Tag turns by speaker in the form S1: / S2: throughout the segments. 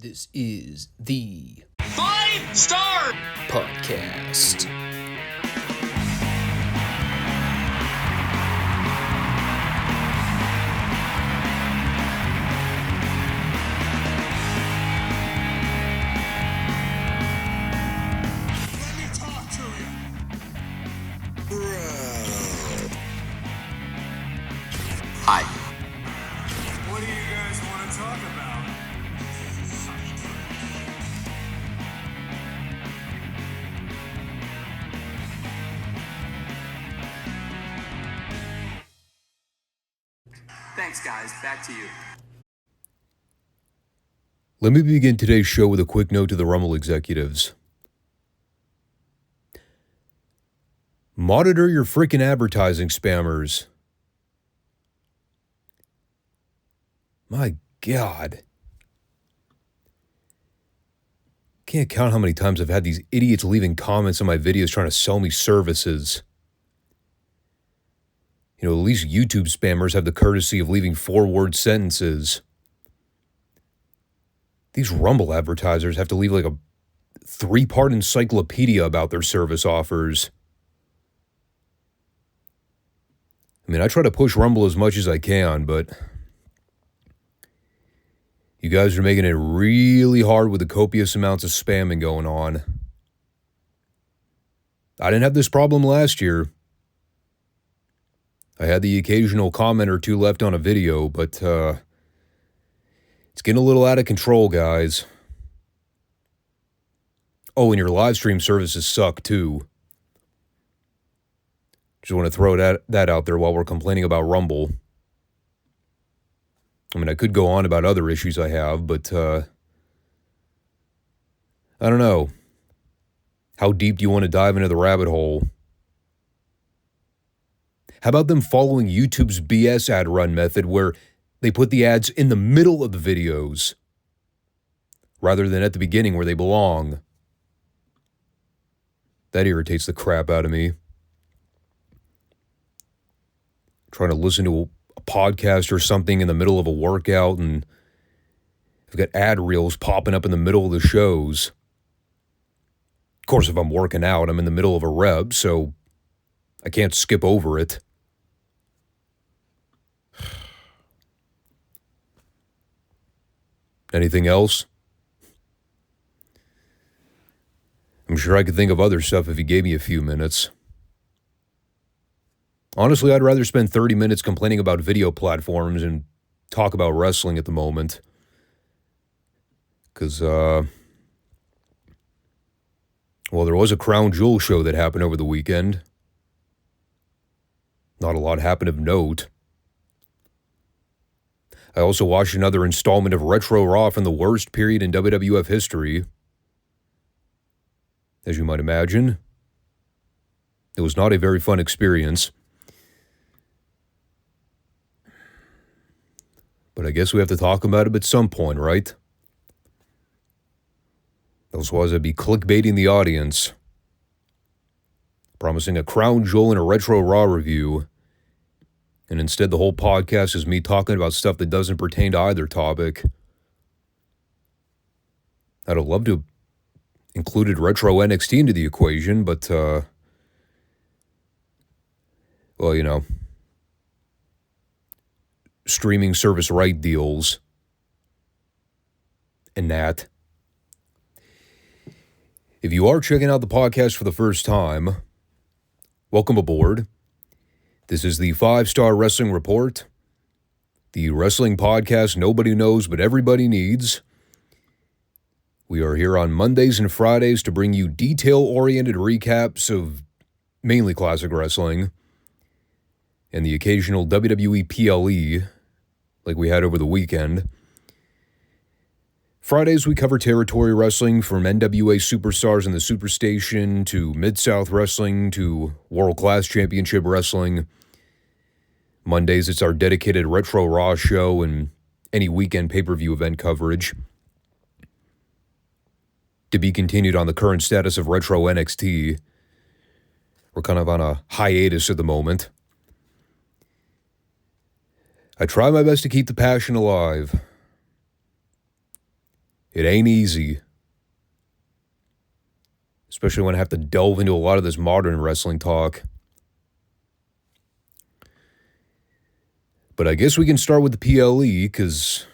S1: This is the
S2: Five Starr
S1: Podcast.
S2: Let me talk to you. Hi. What do you guys want to talk about? Thanks, guys. Back to you.
S1: Let me begin today's show with a quick note to the Rumble executives. Monitor your freaking advertising, spammers. My God. Can't count how many times I've had these idiots leaving comments on my videos trying to sell me services. You know, at least YouTube spammers have the courtesy of leaving 4-word sentences. These Rumble advertisers have to leave like a 3-part encyclopedia about their service offers. I mean, I try to push Rumble as much as I can, but you guys are making it really hard with the copious amounts of spamming going on. I didn't have this problem last year. I had the occasional comment or two left on a video, but it's getting a little out of control, guys. Oh, and your live stream services suck, too. Just want to throw that out there while we're complaining about Rumble. I mean, I could go on about other issues I have, but I don't know. How deep do you want to dive into the rabbit hole? How about them following YouTube's BS ad run method where they put the ads in the middle of the videos rather than at the beginning where they belong? That irritates the crap out of me. Trying to listen to a podcast or something in the middle of a workout and I've got ad reels popping up in the middle of the shows. Of course, if I'm working out, I'm in the middle of a rep, so I can't skip over it. Anything else? I'm sure I could think of other stuff if you gave me a few minutes. Honestly, I'd rather spend 30 minutes complaining about video platforms and talk about wrestling at the moment. Because, well, there was a Crown Jewel show that happened over the weekend. Not a lot happened of note. I also watched another installment of Retro Raw from the worst period in WWF history. As you might imagine, it was not a very fun experience. But I guess we have to talk about it at some point, right? Otherwise, I'd be clickbaiting the audience, promising a Crown Jewel and a Retro Raw review. And instead, the whole podcast is me talking about stuff that doesn't pertain to either topic. I'd have loved to have included Retro NXT into the equation, but, well, you know, streaming service right deals and that. If you are checking out the podcast for the first time, welcome aboard. This is the 5 Starr Wrestling Report, the wrestling podcast nobody knows but everybody needs. We are here on Mondays and Fridays to bring you detail-oriented recaps of mainly classic wrestling and the occasional WWE PLE like we had over the weekend. Fridays we cover territory wrestling from NWA Superstars in the Superstation to Mid-South Wrestling to World Class Championship Wrestling. Mondays, it's our dedicated Retro Raw show and any weekend pay-per-view event coverage. To be continued on the current status of Retro NXT. We're kind of on a hiatus at the moment. I try my best to keep the passion alive. It ain't easy. Especially when I have to delve into a lot of this modern wrestling talk. But I guess we can start with the PLE, because,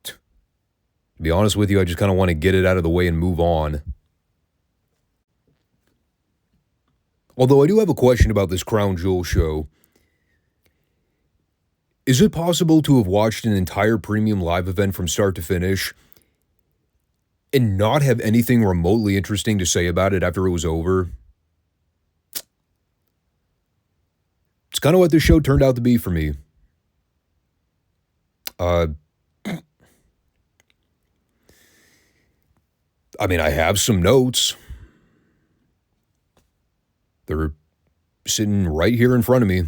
S1: to be honest with you, I just kind of want to get it out of the way and move on. Although I do have a question about this Crown Jewel show. Is it possible to have watched an entire premium live event from start to finish and not have anything remotely interesting to say about it after it was over? It's kind of what this show turned out to be for me. I mean, I have some notes. They're sitting right here in front of me.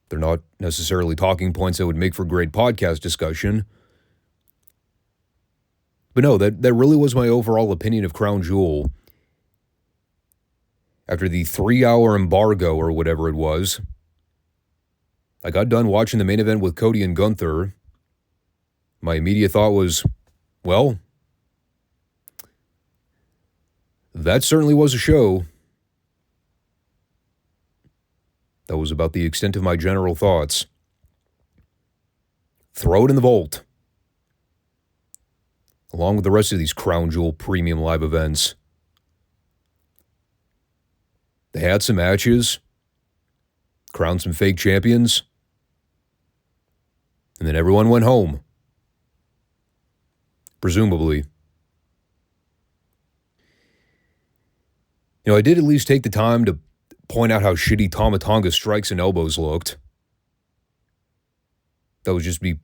S1: They're not necessarily talking points that would make for great podcast discussion. But no, that really was my overall opinion of Crown Jewel. After the 3-hour embargo or whatever it was, I got done watching the main event with Cody and Gunther. My immediate thought was, well, that certainly was a show. That was about the extent of my general thoughts. Throw it in the vault, along with the rest of these Crown Jewel premium live events. They had some matches, crowned some fake champions, and then everyone went home. Presumably. I did at least take the time to point out how shitty Tama Tonga's strikes and elbows looked. That was just me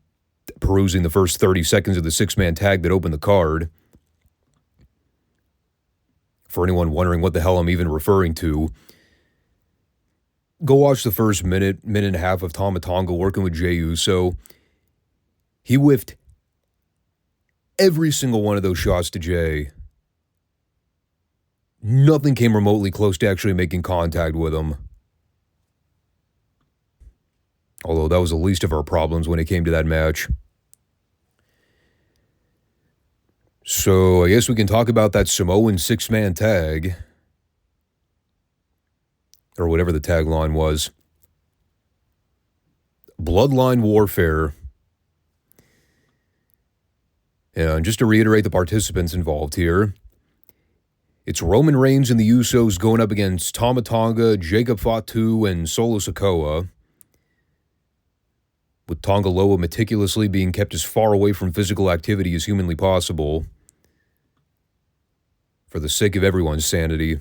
S1: perusing the first 30 seconds of the 6-man tag that opened the card. For anyone wondering what the hell I'm even referring to, go watch the first minute and a half of Tama Tonga working with Jey Uso. He whiffed every single one of those shots to Jey. Nothing came remotely close to actually making contact with him. Although that was the least of our problems when it came to that match. So I guess we can talk about that Samoan 6-man tag. Or whatever the tagline was. Bloodline warfare. And just to reiterate the participants involved here, it's Roman Reigns and the Usos going up against Tama Tonga, Jacob Fatu, and Solo Sikoa, with Tonga Loa meticulously being kept as far away from physical activity as humanly possible, for the sake of everyone's sanity.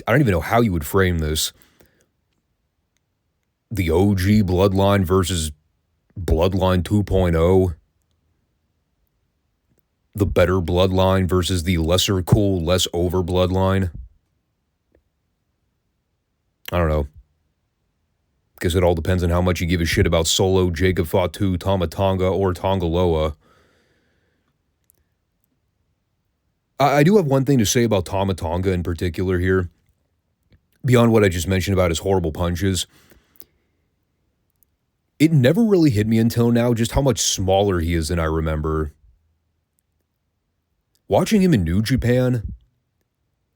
S1: I don't even know how you would frame this. The OG Bloodline versus Bloodline 2.0. The better Bloodline versus the lesser cool, less over Bloodline. I don't know. Guess it all depends on how much you give a shit about Solo, Jacob Fatu, Tama Tonga, or Tonga Loa. I do have one thing to say about Tama Tonga in particular here. Beyond what I just mentioned about his horrible punches. It never really hit me until now just how much smaller he is than I remember. Watching him in New Japan,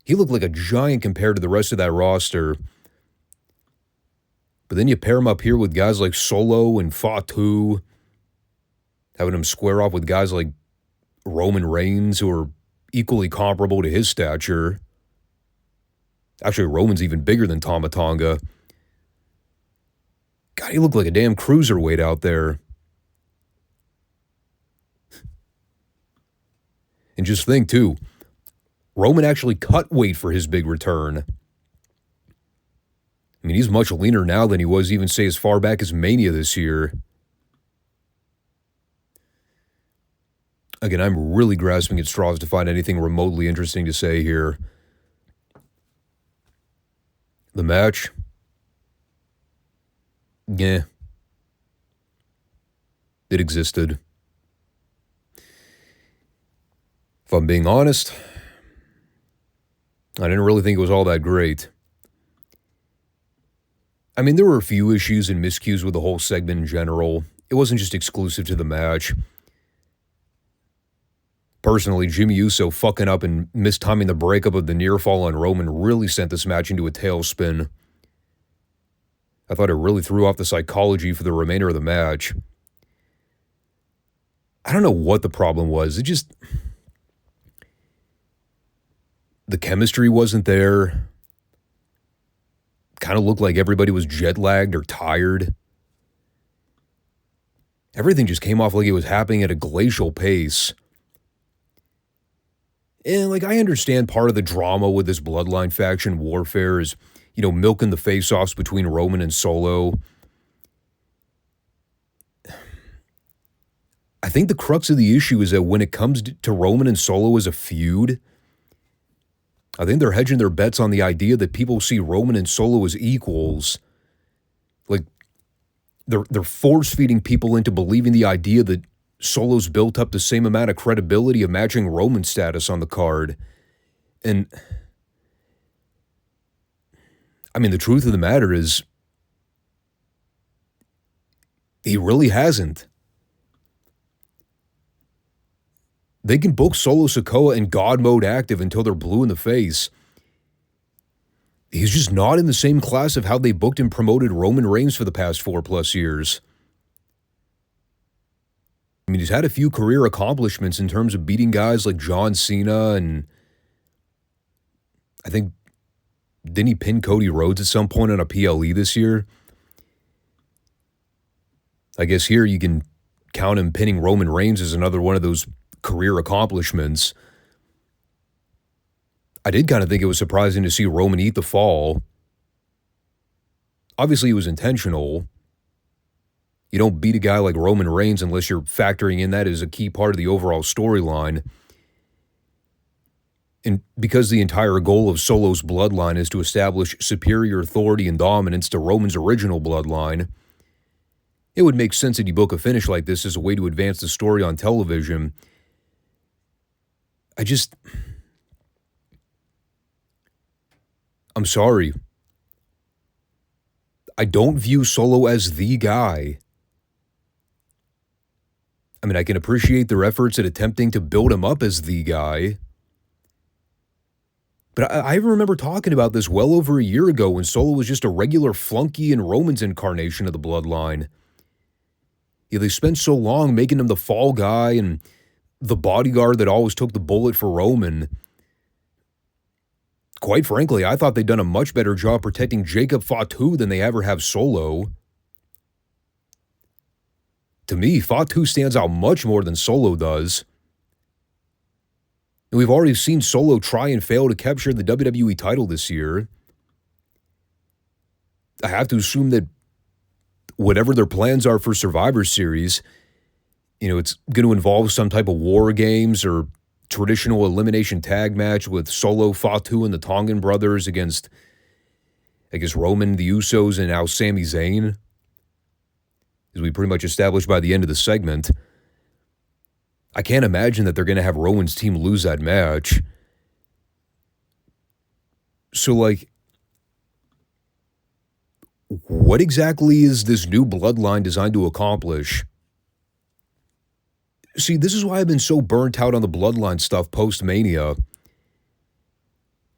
S1: he looked like a giant compared to the rest of that roster. But then you pair him up here with guys like Solo and Fatu, having him square off with guys like Roman Reigns, who are equally comparable to his stature. Actually, Roman's even bigger than Tama Tonga. God, he looked like a damn cruiserweight out there. And just think, too, Roman actually cut weight for his big return. I mean, he's much leaner now than he was even, say, as far back as Mania this year. Again, I'm really grasping at straws to find anything remotely interesting to say here. The match? Yeah. It existed. If I'm being honest, I didn't really think it was all that great. I mean, there were a few issues and miscues with the whole segment in general. it wasn't just exclusive to the match. Personally, Jimmy Uso fucking up and mistiming the breakup of the near fall on Roman really sent this match into a tailspin. I thought it really threw off the psychology for the remainder of the match. I don't know what the problem was. The chemistry wasn't there. Kind of looked like everybody was jet lagged or tired. Everything just came off like it was happening at a glacial pace. And I understand part of the drama with this Bloodline faction warfare is, milking the face-offs between Roman and Solo. I think the crux of the issue is that when it comes to Roman and Solo as a feud, I think they're hedging their bets on the idea that people see Roman and Solo as equals. They're force-feeding people into believing the idea that Solo's built up the same amount of credibility of matching Roman's status on the card. And, the truth of the matter is, he really hasn't. They can book Solo Sikoa in God mode active until they're blue in the face. He's just not in the same class of how they booked and promoted Roman Reigns for the past 4+ years. He's had a few career accomplishments in terms of beating guys like John Cena, and I think, didn't he pin Cody Rhodes at some point on a PLE this year? I guess here you can count him pinning Roman Reigns as another one of those career accomplishments. I did kind of think it was surprising to see Roman eat the fall. Obviously, it was intentional. You don't beat a guy like Roman Reigns unless you're factoring in that as a key part of the overall storyline. And because the entire goal of Solo's bloodline is to establish superior authority and dominance to Roman's original bloodline, it would make sense that you book a finish like this as a way to advance the story on television. I'm sorry. I don't view Solo as the guy. I can appreciate their efforts at attempting to build him up as the guy. But I remember talking about this well over a year ago when Solo was just a regular flunky and Roman's incarnation of the bloodline. They spent so long making him the fall guy and the bodyguard that always took the bullet for Roman. Quite frankly, I thought they'd done a much better job protecting Jacob Fatu than they ever have Solo. To me, Fatu stands out much more than Solo does. And we've already seen Solo try and fail to capture the WWE title this year. I have to assume that whatever their plans are for Survivor Series, it's going to involve some type of war games or traditional elimination tag match with Solo, Fatu, and the Tongan brothers against, Roman, the Usos, and now Sami Zayn, as we pretty much established by the end of the segment. I can't imagine that they're going to have Roman's team lose that match. So, what exactly is this new bloodline designed to accomplish? See, this is why I've been so burnt out on the bloodline stuff post-Mania.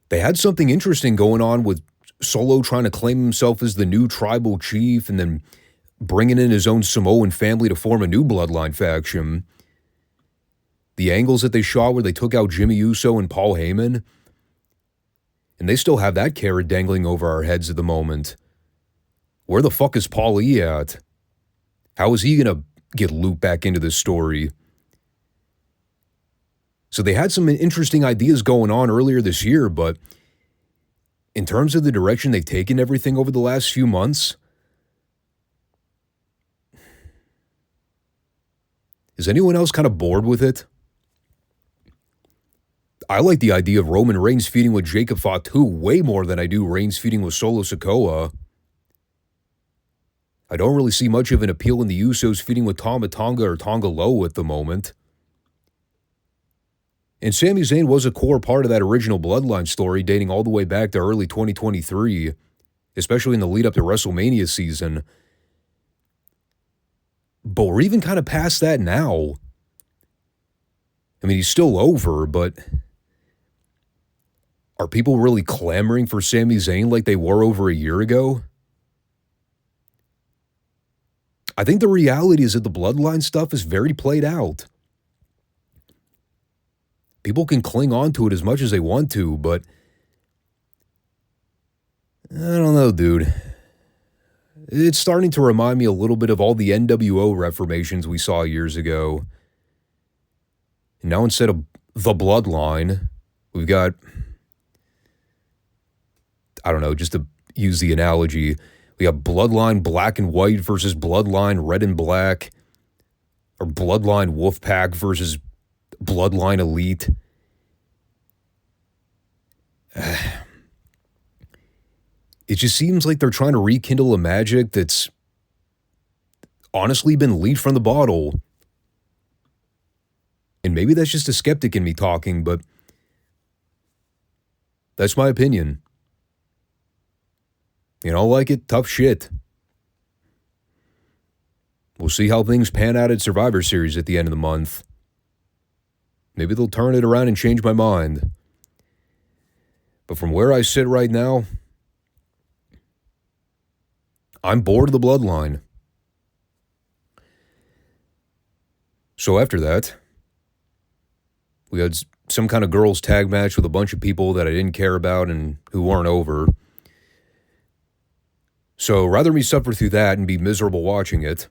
S1: They had something interesting going on with Solo trying to claim himself as the new tribal chief and then bringing in his own Samoan family to form a new bloodline faction. The angles that they shot where they took out Jimmy Uso and Paul Heyman, and they still have that carrot dangling over our heads at the moment. Where the fuck is Paul E at? How is he going to get looped back into this story? So they had some interesting ideas going on earlier this year, but in terms of the direction they've taken everything over the last few months, is anyone else kind of bored with it? I like the idea of Roman Reigns feuding with Jacob Fatu way more than I do Reigns feuding with Solo Sikoa. I don't really see much of an appeal in the Usos feuding with Tama Tonga or Tonga Loa at the moment. And Sami Zayn was a core part of that original Bloodline story dating all the way back to early 2023, especially in the lead up to WrestleMania season. But we're even kind of past that now. I mean, he's still over, but are people really clamoring for Sami Zayn like they were over a year ago? I think the reality is that the Bloodline stuff is very played out. People can cling on to it as much as they want to, but I don't know, dude. It's starting to remind me a little bit of all the NWO reformations we saw years ago. And now instead of the Bloodline, we've got, I don't know, just to use the analogy, we have Bloodline Black and White versus Bloodline Red and Black, or Bloodline Wolfpack versus Bloodline Elite. It just seems like they're trying to rekindle a magic that's honestly been leaked from the bottle. And maybe that's just a skeptic in me talking, but that's my opinion. You know, like it, tough shit. We'll see how things pan out at Survivor Series at the end of the month. Maybe they'll turn it around and change my mind. But from where I sit right now, I'm bored of the Bloodline. So after that, we had some kind of girls tag match with a bunch of people that I didn't care about and who weren't over. So rather than me suffer through that and be miserable watching it,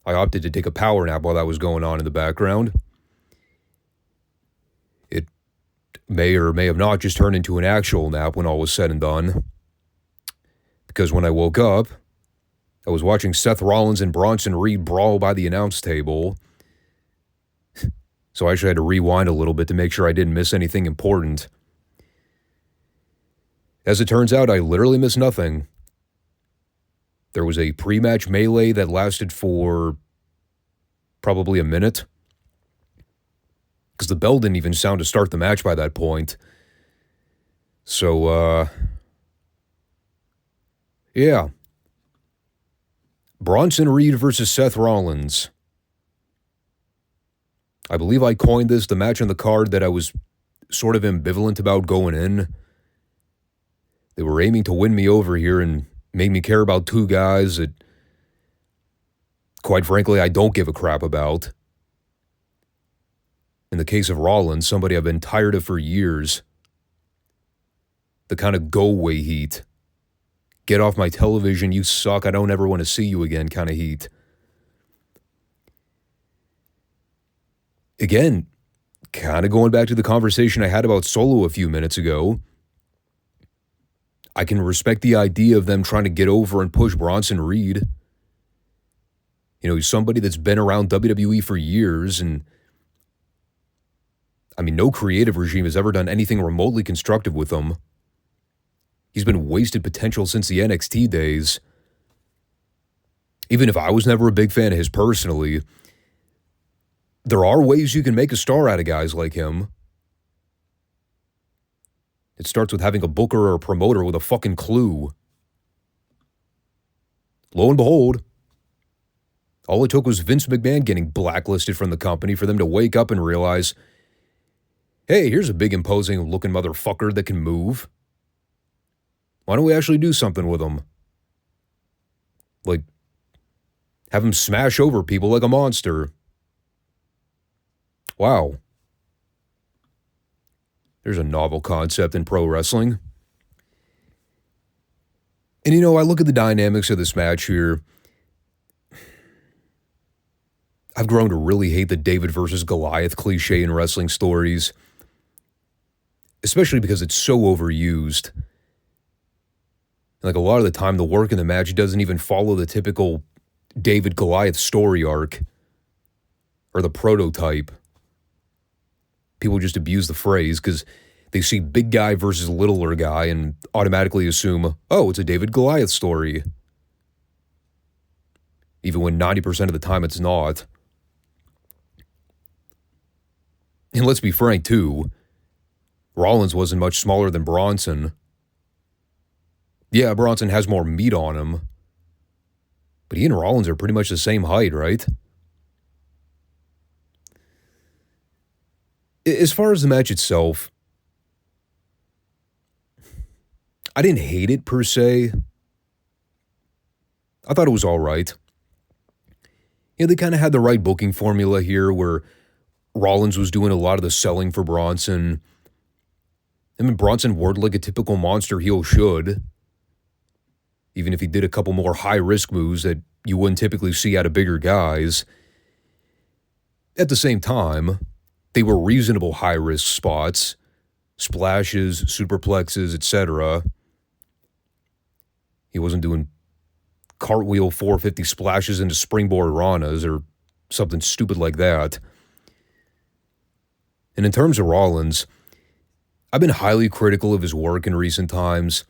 S1: I opted to take a power nap while that was going on in the background. It may or may have not just turned into an actual nap when all was said and done. Because when I woke up, I was watching Seth Rollins and Bronson Reed brawl by the announce table. So I actually had to rewind a little bit to make sure I didn't miss anything important. As it turns out, I literally missed nothing. There was a pre-match melee that lasted for probably a minute. Because the bell didn't even sound to start the match by that point. So, yeah. Bronson Reed versus Seth Rollins. I believe I coined this the match on the card that I was sort of ambivalent about going in. They were aiming to win me over here and make me care about two guys that, quite frankly, I don't give a crap about. In the case of Rollins, somebody I've been tired of for years. The kind of go-away heat. Get off my television, you suck, I don't ever want to see you again kind of heat. Again, kind of going back to the conversation I had about Solo a few minutes ago, I can respect the idea of them trying to get over and push Bronson Reed. You know, he's somebody that's been around WWE for years, and I mean, no creative regime has ever done anything remotely constructive with him. He's been wasted potential since the NXT days. Even if I was never a big fan of his personally, there are ways you can make a star out of guys like him. It starts with having a booker or a promoter with a fucking clue. Lo and behold, all it took was Vince McMahon getting blacklisted from the company for them to wake up and realize, hey, here's a big imposing looking motherfucker that can move. Why don't we actually do something with him? Like, have him smash over people like a monster. Wow. There's a novel concept in pro wrestling. And you know, I look at the dynamics of this match here. I've grown to really hate the David versus Goliath cliche in wrestling stories. Especially because it's so overused. Like a lot of the time, the work in the match doesn't even follow the typical David-Goliath story arc. Or the prototype. People just abuse the phrase because they see big guy versus littler guy and automatically assume, oh, it's a David-Goliath story. Even when 90% of the time it's not. And let's be frank, too. Rollins wasn't much smaller than Bronson. Yeah, Bronson has more meat on him. But he and Rollins are pretty much the same height, right? As far as the match itself, I didn't hate it per se. I thought it was all right. They kind of had the right booking formula here where Rollins was doing a lot of the selling for Bronson. I mean, Bronson worked like a typical monster heel should, even if he did a couple more high-risk moves that you wouldn't typically see out of bigger guys. At the same time, they were reasonable high-risk spots, splashes, superplexes, etc. He wasn't doing cartwheel 450 splashes into springboard ranas or something stupid like that. And in terms of Rollins, I've been highly critical of his work in recent times,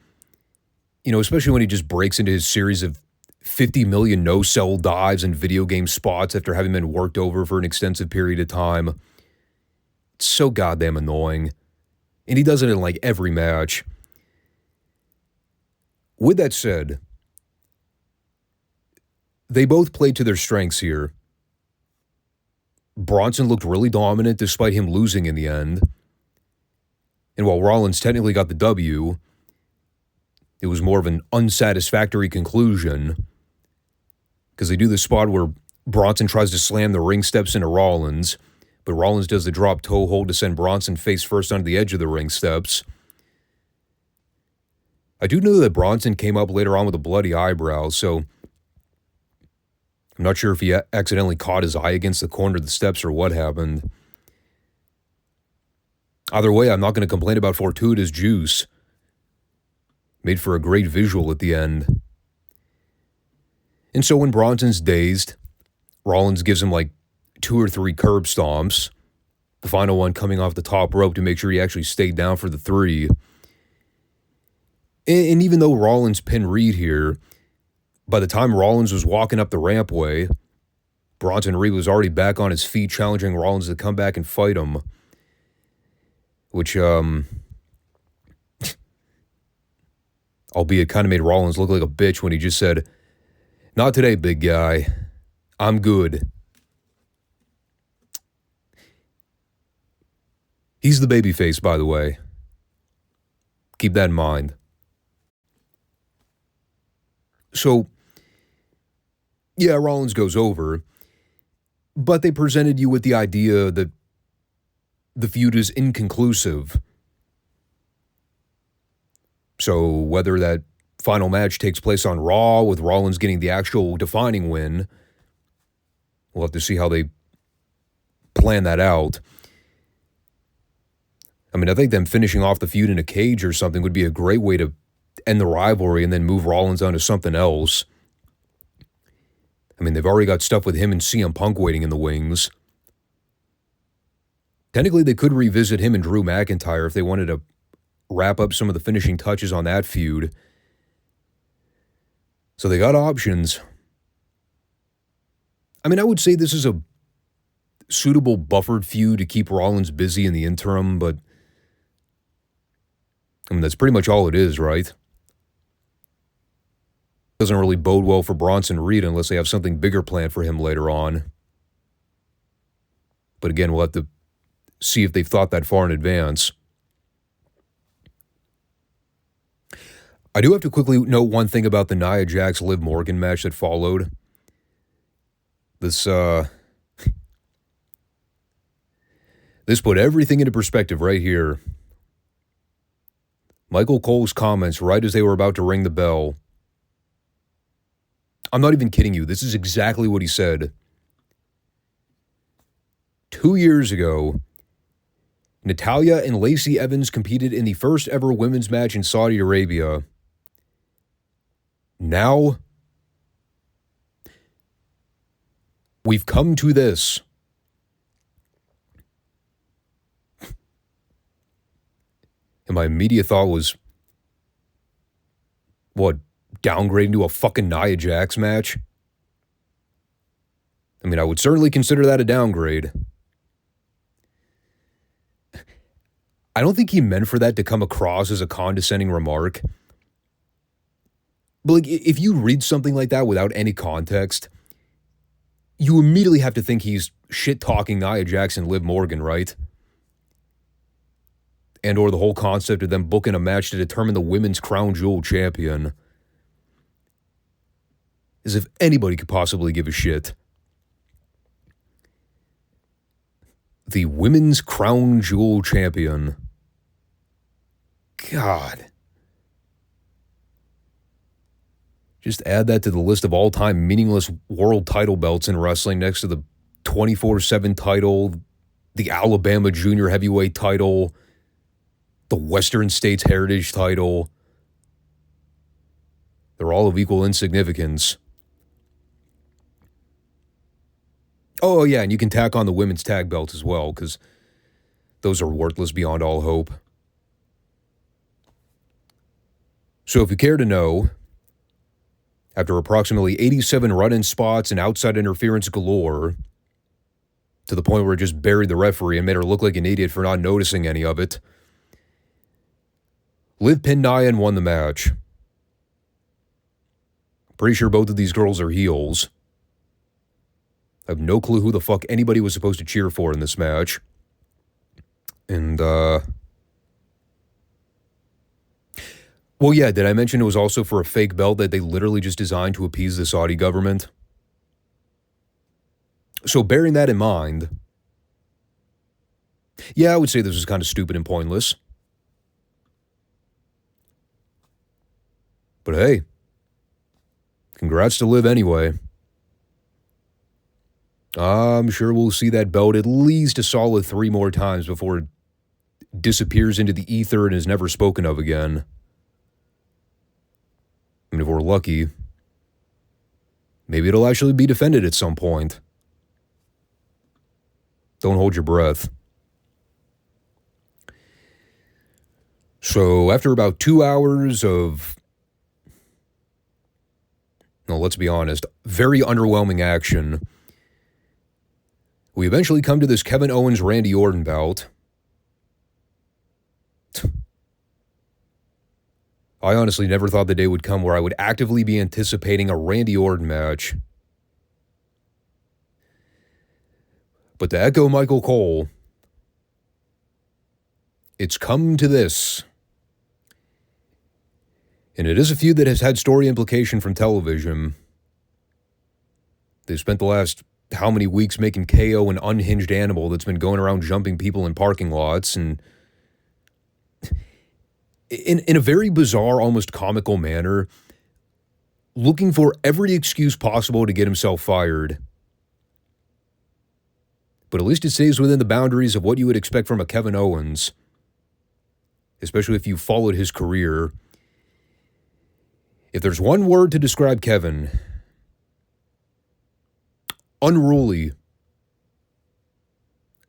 S1: especially when he just breaks into his series of 50 million no-sell dives and video game spots after having been worked over for an extensive period of time. It's so goddamn annoying. And he does it in like every match. With that said, they both played to their strengths here. Bronson looked really dominant despite him losing in the end. And while Rollins technically got the W, it was more of an unsatisfactory conclusion because they do the spot where Bronson tries to slam the ring steps into Rollins, but Rollins does the drop toe hold to send Bronson face first onto the edge of the ring steps. I do know that Bronson came up later on with a bloody eyebrow, so I'm not sure if he accidentally caught his eye against the corner of the steps or what happened. Either way, I'm not going to complain about fortuitous juice. Made for a great visual at the end. And so when Bronson's dazed, Rollins gives him like 2 or 3 curb stomps, the final one coming off the top rope to make sure he actually stayed down for the 3. And even though Rollins pinned Reed here, by the time Rollins was walking up the rampway, Bronson Reed was already back on his feet challenging Rollins to come back and fight him. Which, albeit kind of made Rollins look like a bitch when he just said, "Not today, big guy. I'm good." He's the babyface, by the way. Keep that in mind. So, yeah, Rollins goes over, but they presented you with the idea that the feud is inconclusive. So whether that final match takes place on Raw with Rollins getting the actual defining win, we'll have to see how they plan that out. I mean, I think them finishing off the feud in a cage or something would be a great way to end the rivalry and then move Rollins on to something else. I mean, they've already got stuff with him and CM Punk waiting in the wings. Technically, they could revisit him and Drew McIntyre if they wanted to wrap up some of the finishing touches on that feud. So they got options. I mean, I would say this is a suitable buffered feud to keep Rollins busy in the interim, but I mean, that's pretty much all it is, right? Doesn't really bode well for Bronson Reed unless they have something bigger planned for him later on. But again, we'll have to see if they've thought that far in advance. I do have to quickly note one thing about the Nia Jax-Liv Morgan match that followed. This put everything into perspective right here. Michael Cole's comments right as they were about to ring the bell. I'm not even kidding you. This is exactly what he said. 2 years ago, Natalya and Lacey Evans competed in the first ever women's match in Saudi Arabia. Now, we've come to this. And my immediate thought was, what, downgrading to a fucking Nia Jax match? I mean, I would certainly consider that a downgrade. I don't think he meant for that to come across as a condescending remark. But like, if you read something like that without any context, you immediately have to think he's shit-talking Nia Jax and Liv Morgan, right? And or the whole concept of them booking a match to determine the women's crown jewel champion. As if anybody could possibly give a shit. The women's crown jewel champion. God. Just add that to the list of all-time meaningless world title belts in wrestling next to the 24/7 title, the Alabama Junior Heavyweight title, the Western States Heritage title. They're all of equal insignificance. Oh, yeah, and you can tack on the women's tag belt as well, because those are worthless beyond all hope. So if you care to know, after approximately 87 run-in spots and outside interference galore, to the point where it just buried the referee and made her look like an idiot for not noticing any of it, Liv pinned Nia and won the match. Pretty sure both of these girls are heels. I have no clue who the fuck anybody was supposed to cheer for in this match. And, well, yeah, did I mention it was also for a fake belt that they literally just designed to appease the Saudi government? So bearing that in mind, yeah, I would say this was kind of stupid and pointless. But hey, congrats to Liv anyway. I'm sure we'll see that belt at least a solid 3 more times before it disappears into the ether and is never spoken of again. I mean, if we're lucky, maybe it'll actually be defended at some point. Don't hold your breath. So after about 2 hours of, no, let's be honest, very underwhelming action, we eventually come to this Kevin Owens-Randy Orton bout. I honestly never thought the day would come where I would actively be anticipating a Randy Orton match. But to echo Michael Cole, it's come to this. And it is a feud that has had story implication from television. They've spent the last how many weeks making KO an unhinged animal that's been going around jumping people in parking lots, and in a very bizarre, almost comical manner, looking for every excuse possible to get himself fired. But at least it stays within the boundaries of what you would expect from a Kevin Owens, especially if you followed his career. If there's one word to describe Kevin, unruly. I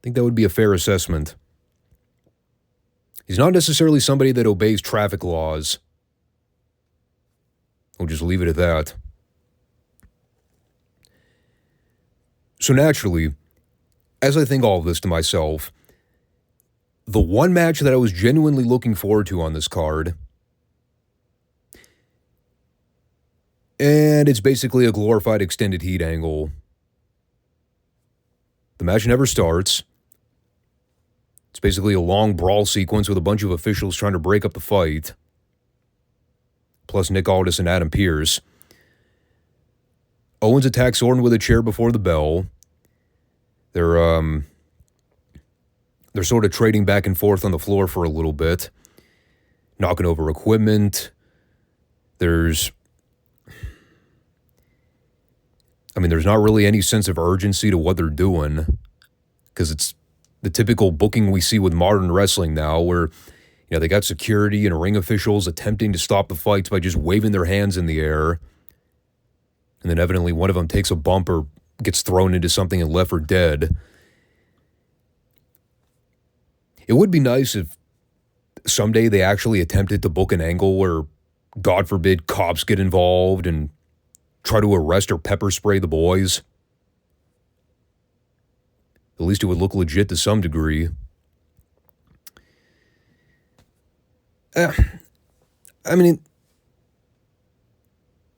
S1: think that would be a fair assessment. He's not necessarily somebody that obeys traffic laws. We'll just leave it at that. So naturally, as I think all of this to myself, the one match that I was genuinely looking forward to on this card, and it's basically a glorified extended heat angle. The match never starts. It's basically a long brawl sequence with a bunch of officials trying to break up the fight. Plus Nick Aldis and Adam Pearce. Owens attacks Orton with a chair before the bell. They're sort of trading back and forth on the floor for a little bit. Knocking over equipment. There's not really any sense of urgency to what they're doing, because it's the typical booking we see with modern wrestling now, where, they got security and ring officials attempting to stop the fights by just waving their hands in the air, and then evidently one of them takes a bump or gets thrown into something and left for dead. It would be nice if someday they actually attempted to book an angle where, God forbid, cops get involved and try to arrest or pepper spray the boys. At least it would look legit to some degree.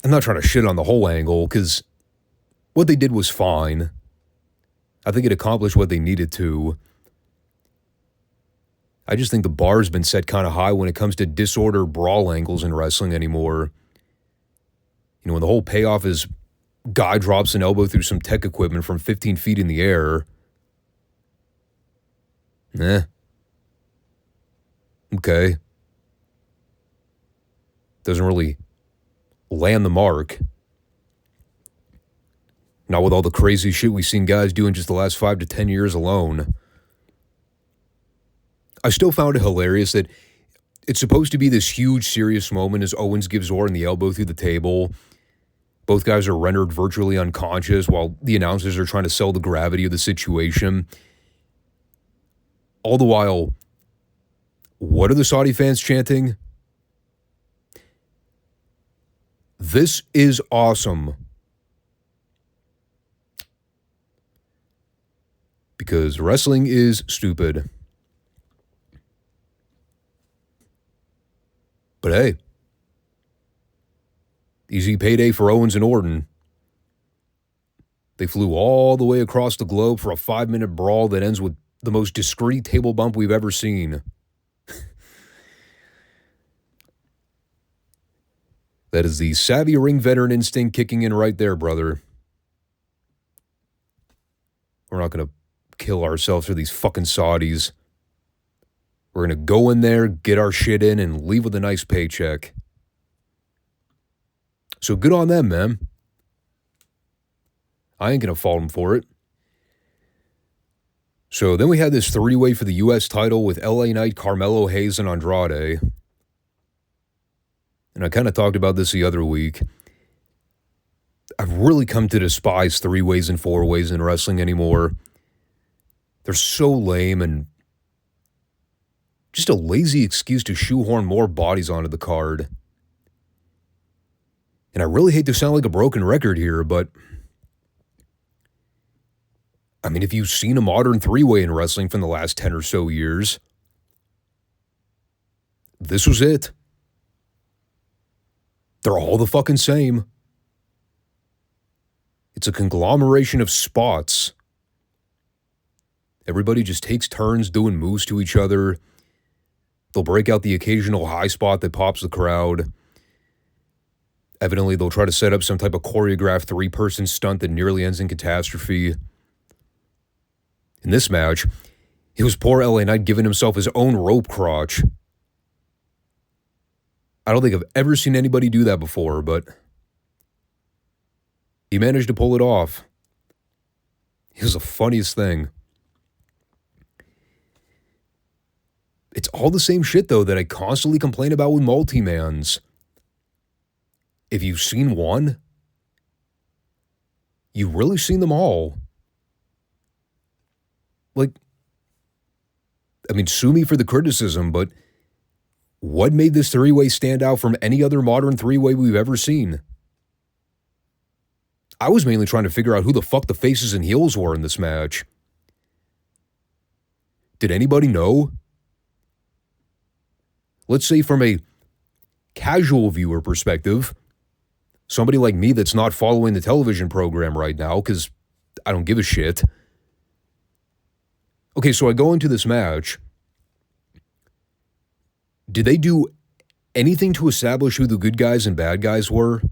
S1: I'm not trying to shit on the whole angle because what they did was fine. I think it accomplished what they needed to. I just think the bar's been set kind of high when it comes to disorder brawl angles in wrestling anymore. You know, when the whole payoff is guy drops an elbow through some tech equipment from 15 feet in the air. Okay. Doesn't really land the mark. Not with all the crazy shit we've seen guys do in just the last 5 to 10 years alone. I still found it hilarious that it's supposed to be this huge, serious moment as Owens gives Orton the elbow through the table. Both guys are rendered virtually unconscious while the announcers are trying to sell the gravity of the situation. All the while, what are the Saudi fans chanting? This is awesome. Because wrestling is stupid. But hey, easy payday for Owens and Orton. They flew all the way across the globe for a 5-minute brawl that ends with the most discreet table bump we've ever seen. That is the savvy ring veteran instinct kicking in right there, brother. We're not going to kill ourselves for these fucking Saudis. We're going to go in there, get our shit in, and leave with a nice paycheck. So good on them, man. I ain't going to fault them for it. So then we had this 3-way for the U.S. title with LA Knight, Carmelo Hayes, and Andrade. And I kind of talked about this the other week. I've really come to despise 3-ways and 4-ways in wrestling anymore. They're so lame and just a lazy excuse to shoehorn more bodies onto the card. And I really hate to sound like a broken record here, but I mean, if you've seen a modern 3-way in wrestling from the last 10 or so years, this was it. They're all the fucking same. It's a conglomeration of spots. Everybody just takes turns doing moves to each other. They'll break out the occasional high spot that pops the crowd. Evidently, they'll try to set up some type of choreographed 3-person stunt that nearly ends in catastrophe. In this match, it was poor LA Knight giving himself his own rope crotch. I don't think I've ever seen anybody do that before, but he managed to pull it off. It was the funniest thing. It's all the same shit, though, that I constantly complain about with multi-mans. If you've seen one, you've really seen them all. Like, I mean, sue me for the criticism, but what made this 3-way stand out from any other modern 3-way we've ever seen? I was mainly trying to figure out who the fuck the faces and heels were in this match. Did anybody know? Let's say from a casual viewer perspective, somebody like me that's not following the television program right now because I don't give a shit. Okay, so I go into this match. Did they do anything to establish who the good guys and bad guys were?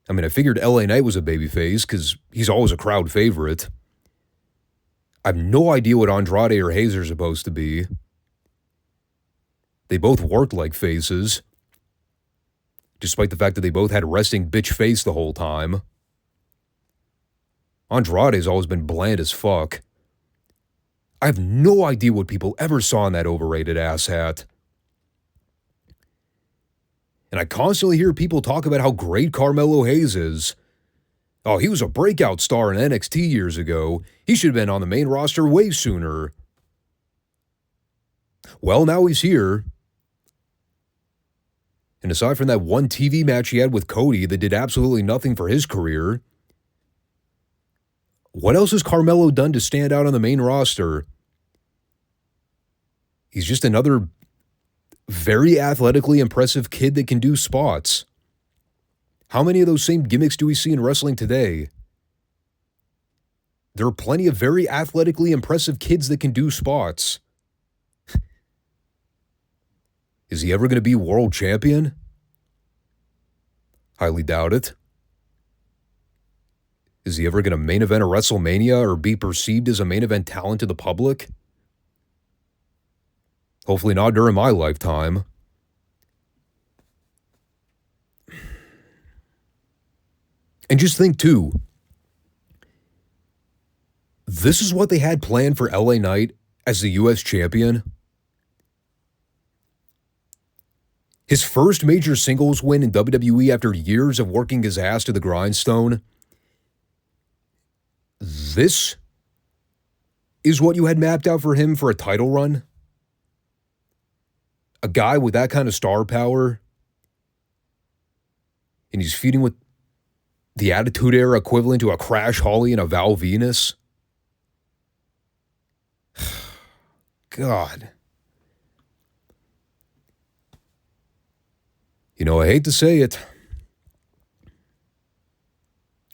S1: I mean, I figured LA Knight was a babyface because he's always a crowd favorite. I have no idea what Andrade or Hayes are supposed to be. They both worked like faces, despite the fact that they both had resting bitch face the whole time. Andrade's always been bland as fuck. I have no idea what people ever saw in that overrated asshat. And I constantly hear people talk about how great Carmelo Hayes is. Oh, he was a breakout star in NXT years ago. He should have been on the main roster way sooner. Well, now he's here. And aside from that one TV match he had with Cody that did absolutely nothing for his career, what else has Carmelo done to stand out on the main roster? He's just another very athletically impressive kid that can do spots. How many of those same gimmicks do we see in wrestling today? There are plenty of very athletically impressive kids that can do spots. Is he ever going to be world champion? Highly doubt it. Is he ever going to main event a WrestleMania or be perceived as a main event talent to the public? Hopefully not during my lifetime. And just think, too, this is what they had planned for LA Knight as the U.S. champion. His first major singles win in WWE after years of working his ass to the grindstone. This is what you had mapped out for him for a title run? A guy with that kind of star power, and he's feuding with the Attitude Era equivalent to a Crash Holly and a Val Venus? God. You know, I hate to say it.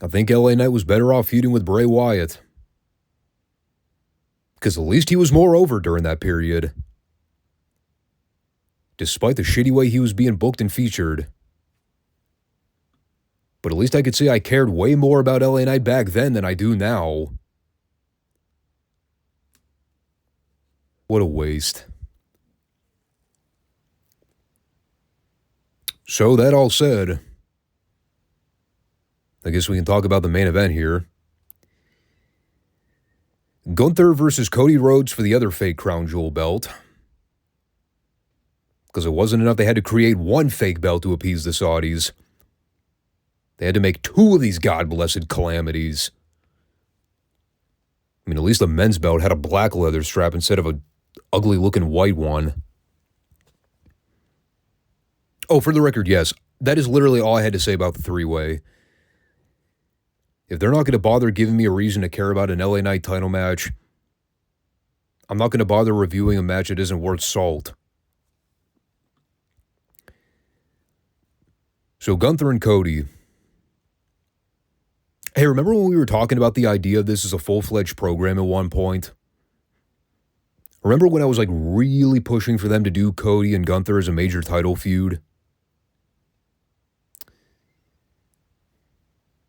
S1: I think LA Knight was better off feuding with Bray Wyatt. Because at least he was more over during that period. Despite the shitty way he was being booked and featured. But at least I could say I cared way more about LA Knight back then than I do now. What a waste. So that all said, I guess we can talk about the main event here. Gunther versus Cody Rhodes for the other fake crown jewel belt. Because it wasn't enough, they had to create one fake belt to appease the Saudis. They had to make two of these god-blessed calamities. I mean, at least the men's belt had a black leather strap instead of an ugly-looking white one. Oh, for the record, yes, that is literally all I had to say about the three-way. If they're not going to bother giving me a reason to care about an LA Knight title match, I'm not going to bother reviewing a match that isn't worth salt. So Gunther and Cody. Hey, remember when we were talking about the idea of this as a full-fledged program at one point? Remember when I was really pushing for them to do Cody and Gunther as a major title feud?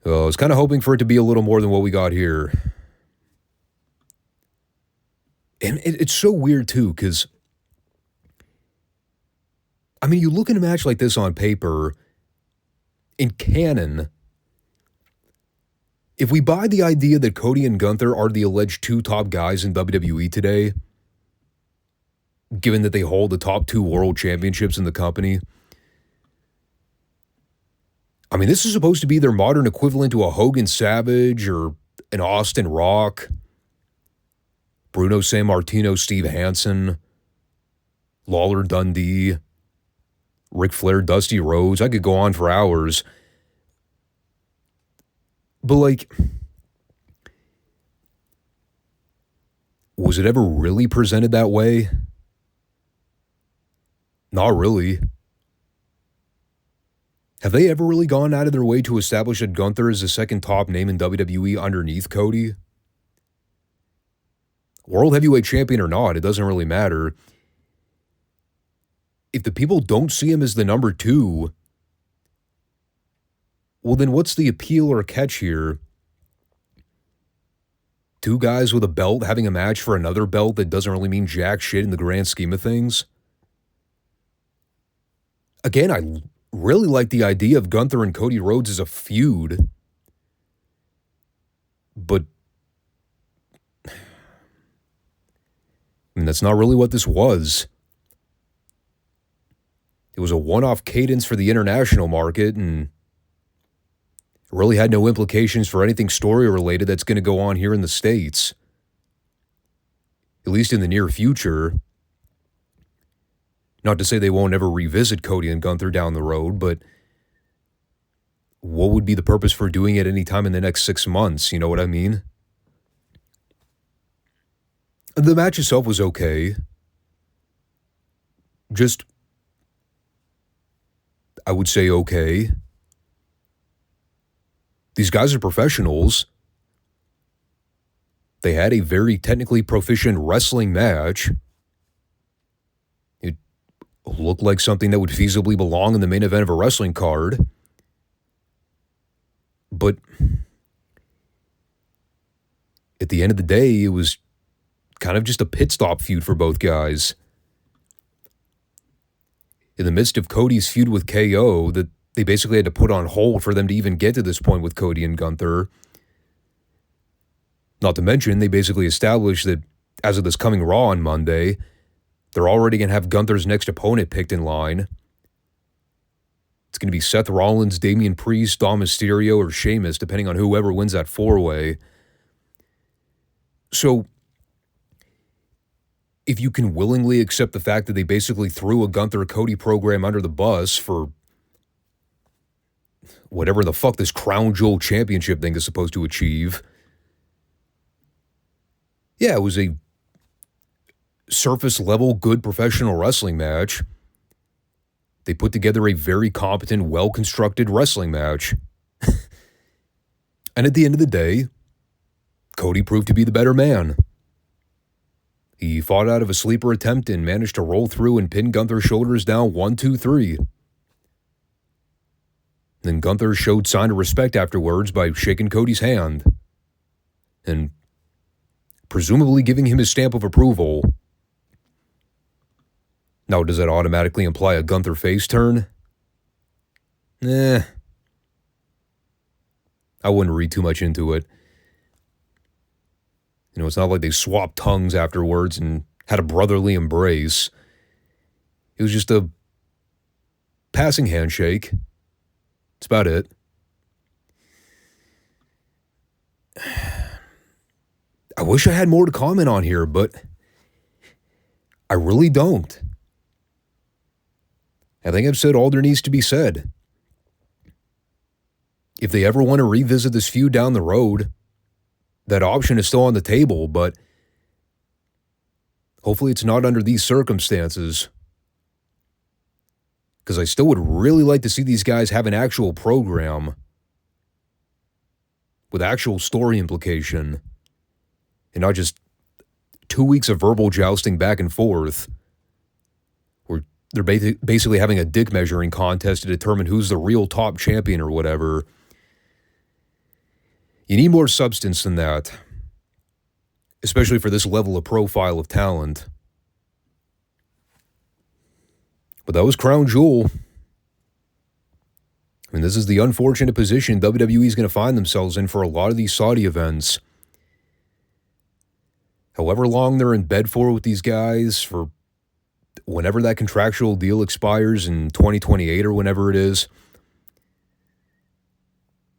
S1: I was kind of hoping for it to be a little more than what we got here. And it's so weird, too, because, I mean, you look at a match like this on paper, in canon, if we buy the idea that Cody and Gunther are the alleged two top guys in WWE today, given that they hold the top two world championships in the company, I mean, this is supposed to be their modern equivalent to a Hogan Savage or an Austin Rock, Bruno Sammartino, Steve Hansen, Lawler Dundee, Ric Flair, Dusty Rhodes. I could go on for hours. But, was it ever really presented that way? Not really. Have they ever really gone out of their way to establish that Gunther is the second top name in WWE underneath Cody? World Heavyweight Champion or not, it doesn't really matter. If the people don't see him as the number two, well then what's the appeal or catch here? Two guys with a belt having a match for another belt that doesn't really mean jack shit in the grand scheme of things? Again, I really like the idea of Gunther and Cody Rhodes as a feud. But I mean, that's not really what this was. It was a one-off cadence for the international market, and it really had no implications for anything story-related that's going to go on here in the States. At least in the near future. Not to say they won't ever revisit Cody and Gunther down the road, but what would be the purpose for doing it any time in the next 6 months? You know what I mean? The match itself was okay. Just, I would say okay. These guys are professionals. They had a very technically proficient wrestling match. It looked like something that would feasibly belong in the main event of a wrestling card. But at the end of the day, it was kind of just a pit stop feud for both guys. In the midst of Cody's feud with KO, that they basically had to put on hold for them to even get to this point with Cody and Gunther. Not to mention, they basically established that as of this coming Raw on Monday, they're already going to have Gunther's next opponent picked in line. It's going to be Seth Rollins, Damian Priest, Dom Mysterio, or Sheamus, depending on whoever wins that four-way. So, if you can willingly accept the fact that they basically threw a Gunther-Cody program under the bus for whatever the fuck this Crown Jewel Championship thing is supposed to achieve. Yeah, it was a surface-level, good professional wrestling match. They put together a very competent, well-constructed wrestling match. And at the end of the day, Cody proved to be the better man. He fought out of a sleeper attempt and managed to roll through and pin Gunther's shoulders down 1, 2, 3. Then Gunther showed sign of respect afterwards by shaking Cody's hand and presumably giving him his stamp of approval. Now, does that automatically imply a Gunther face turn? I wouldn't read too much into it. You know, it's not like they swapped tongues afterwards and had a brotherly embrace. It was just a passing handshake. That's about it. I wish I had more to comment on here, but I really don't. I think I've said all there needs to be said. If they ever want to revisit this feud down the road, that option is still on the table, but hopefully it's not under these circumstances. Because I still would really like to see these guys have an actual program with actual story implication and not just 2 weeks of verbal jousting back and forth where they're basically having a dick measuring contest to determine who's the real top champion or whatever. You need more substance than that, especially for this level of profile of talent. But that was Crown Jewel. I mean, this is the unfortunate position WWE is going to find themselves in for a lot of these Saudi events. However long they're in bed for with these guys, for whenever that contractual deal expires in 2028 or whenever it is,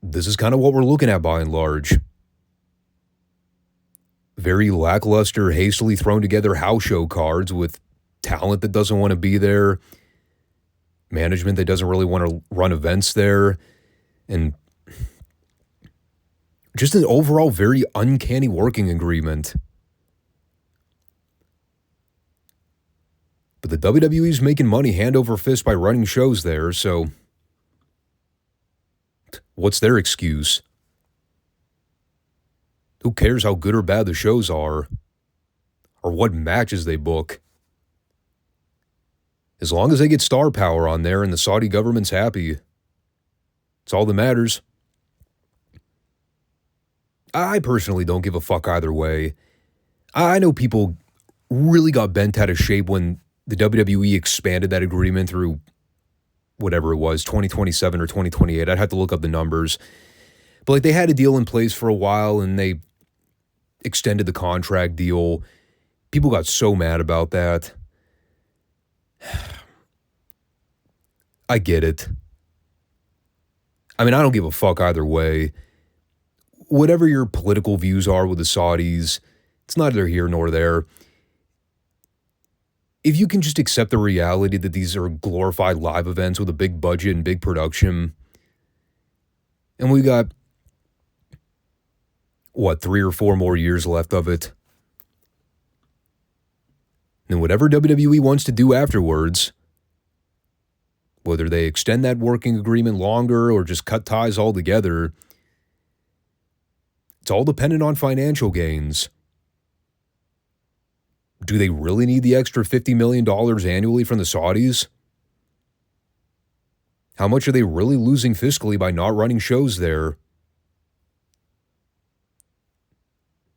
S1: this is kind of what we're looking at by and large. Very lackluster, hastily thrown together house show cards with talent that doesn't want to be there, management that doesn't really want to run events there, and just an overall very uncanny working agreement. But the WWE's making money hand over fist by running shows there, so what's their excuse? Who cares how good or bad the shows are, or what matches they book? As long as they get star power on there and the Saudi government's happy, it's all that matters. I personally don't give a fuck either way. I know people really got bent out of shape when the WWE expanded that agreement through whatever it was, 2027 or 2028. I'd have to look up the numbers. But like, they had a deal in place for a while and they extended the contract deal. People got so mad about that. I get it. I mean, I don't give a fuck either way. Whatever your political views are with the Saudis, it's neither here nor there. If you can just accept the reality that these are glorified live events with a big budget and big production, and we got, 3 or 4 more years left of it, and whatever WWE wants to do afterwards, whether they extend that working agreement longer or just cut ties altogether, It's all dependent on financial gains. Do they really need the extra $50 million annually from the Saudis? How much are they really losing fiscally by not running shows there?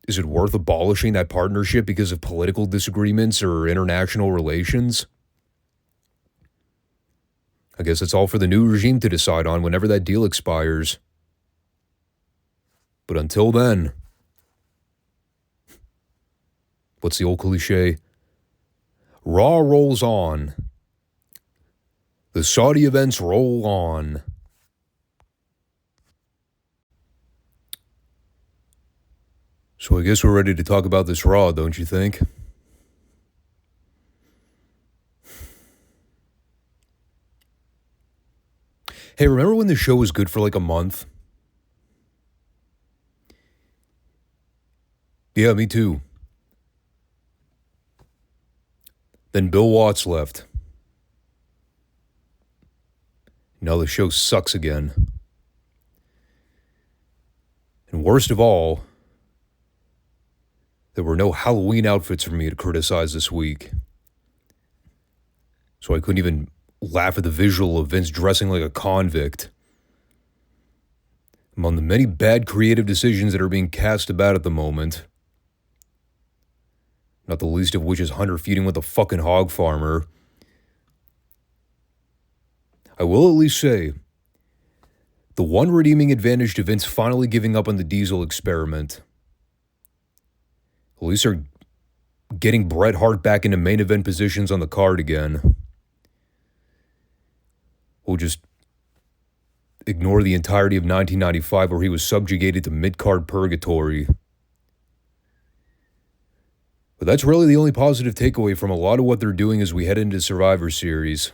S1: Is it worth abolishing that partnership because of political disagreements or international relations? I guess it's all for the new regime to decide on whenever that deal expires. But until then, what's the old cliche? Raw rolls on. The Saudi events roll on. So I guess we're ready to talk about this Raw, don't you think? Hey, remember when the show was good for like a month? Yeah, me too. Then Bill Watts left. Now the show sucks again. And worst of all, there were no Halloween outfits for me to criticize this week. So I couldn't even laugh at the visual of Vince dressing like a convict. Among the many bad creative decisions that are being cast about at the moment, not the least of which is Hunter feuding with a fucking hog farmer, I will at least say, the one redeeming advantage to Vince finally giving up on the Diesel experiment. At least they're getting Bret Hart back into main event positions on the card again. We'll just ignore the entirety of 1995 where he was subjugated to mid-card purgatory. But that's really the only positive takeaway from a lot of what they're doing as we head into Survivor Series.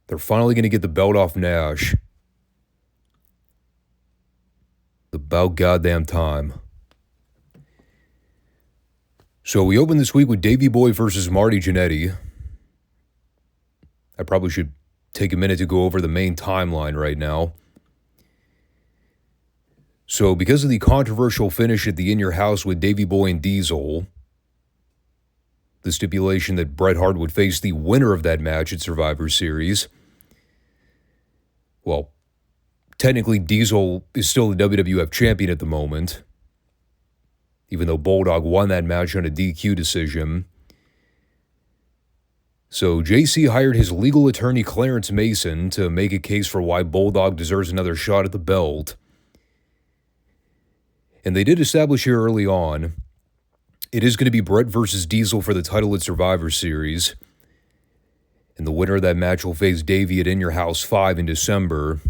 S1: They're finally going to get the belt off Nash. About goddamn time. So we open this week with Davey Boy versus Marty Jannetty. I probably should take a minute to go over the main timeline right now. So because of the controversial finish at the In Your House with Davey Boy and Diesel, the stipulation that Bret Hart would face the winner of that match at Survivor Series, well, technically Diesel is still the WWF champion at the moment, even though Bulldog won that match on a DQ decision. So JC hired his legal attorney Clarence Mason to make a case for why Bulldog deserves another shot at the belt. And they did establish here early on, it is going to be Bret versus Diesel for the title at Survivor Series. And the winner of that match will face Davey at In Your House 5 in December.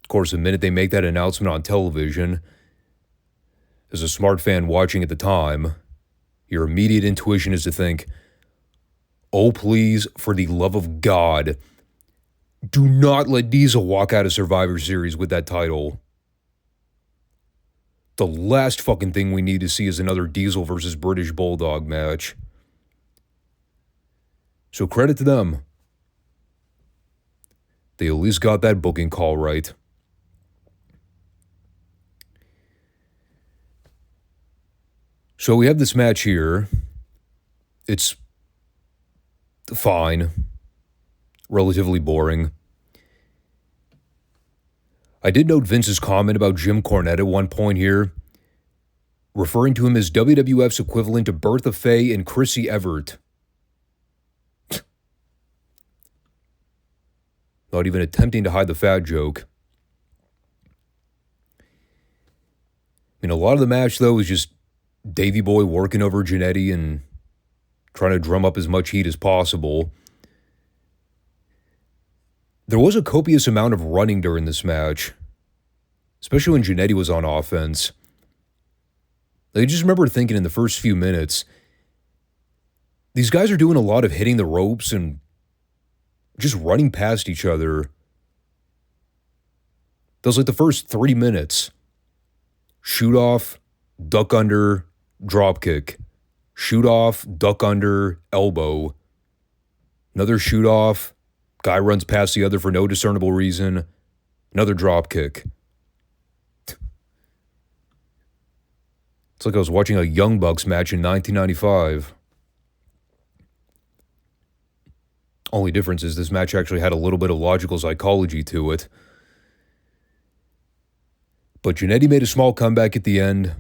S1: Of course, the minute they make that announcement on television, as a smart fan watching at the time, your immediate intuition is to think, oh please, for the love of God, do not let Diesel walk out of Survivor Series with that title. The last fucking thing we need to see is another Diesel versus British Bulldog match. So credit to them. They at least got that booking call right. So we have this match here. It's fine. Relatively boring. I did note Vince's comment about Jim Cornette at one point here, referring to him as WWF's equivalent to Bertha Faye and Chrissy Everett. Not even attempting to hide the fat joke. I mean, a lot of the match, though, is just Davey Boy working over Jannetty and trying to drum up as much heat as possible. There was a copious amount of running during this match, especially when Jannetty was on offense. I just remember thinking in the first few minutes, these guys are doing a lot of hitting the ropes and just running past each other. That was like the first 3 minutes. Shoot off, duck under, drop kick. Shoot off, duck under, elbow. Another shoot off. Guy runs past the other for no discernible reason. Another drop kick. It's like I was watching a Young Bucks match in 1995. Only difference is this match actually had a little bit of logical psychology to it. But Jannetty made a small comeback at the end.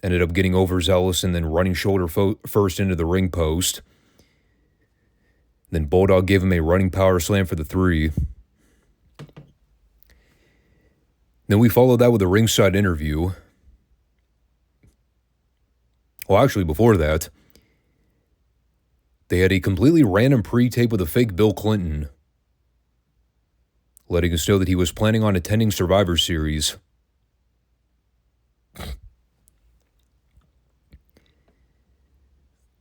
S1: Ended up getting overzealous and then running shoulder first into the ring post. Then Bulldog gave him a running power slam for the 3. Then we followed that with a ringside interview. Well, actually, before that, they had a completely random pre-tape with a fake Bill Clinton, letting us know that he was planning on attending Survivor Series.